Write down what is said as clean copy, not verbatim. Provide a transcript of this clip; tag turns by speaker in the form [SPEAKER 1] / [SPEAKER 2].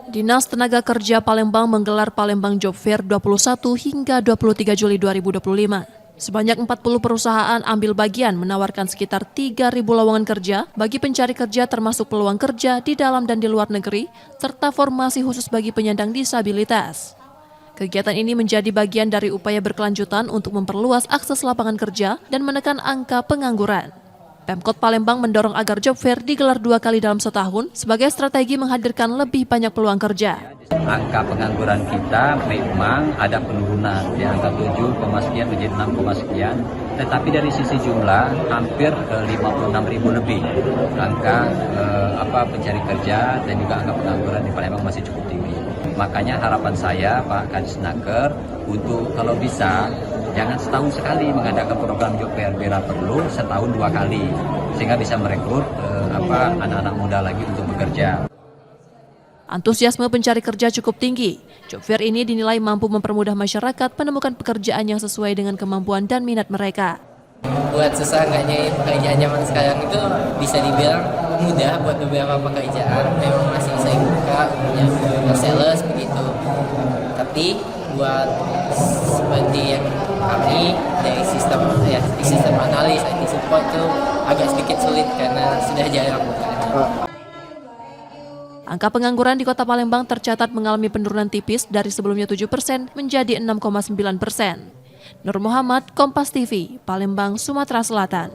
[SPEAKER 1] Dinas Tenaga Kerja Palembang menggelar Palembang Job Fair 21 hingga 23 Juli 2025. Sebanyak 40 perusahaan ambil bagian menawarkan sekitar 3.000 lowongan kerja bagi pencari kerja termasuk peluang kerja di dalam dan di luar negeri, serta formasi khusus bagi penyandang disabilitas. Kegiatan ini menjadi bagian dari upaya berkelanjutan untuk memperluas akses lapangan kerja dan menekan angka pengangguran. Pemkot Palembang mendorong agar job fair digelar 2 kali dalam setahun sebagai strategi menghadirkan lebih banyak peluang kerja.
[SPEAKER 2] Angka pengangguran kita memang ada penurunan di angka 7, sekian menjadi 6, sekian. Tetapi dari sisi jumlah hampir 56.000 lebih angka pencari kerja dan juga angka pengangguran di Palembang masih cukup tinggi. Makanya harapan saya Pak Kadisnaker untuk kalau bisa jangan setahun sekali mengadakan program job fair, bila perlu setahun 2 kali sehingga bisa merekrut anak-anak muda lagi untuk bekerja.
[SPEAKER 1] Antusiasme pencari kerja cukup tinggi. Job fair ini dinilai mampu mempermudah masyarakat menemukan pekerjaan yang sesuai dengan kemampuan dan minat mereka.
[SPEAKER 3] Buat susah nggak nyari pekerjaan zaman sekarang itu bisa dibilang mudah buat beberapa pekerjaan, memang masih bisa dibuka, punya sales begitu. Tapi buat seperti yang kami dari sistem analis, IT support itu agak sedikit sulit karena sudah jarang.
[SPEAKER 1] Angka pengangguran di Kota Palembang tercatat mengalami penurunan tipis dari sebelumnya 7% menjadi 6,9%. Nur Muhammad, Kompas TV, Palembang, Sumatera Selatan.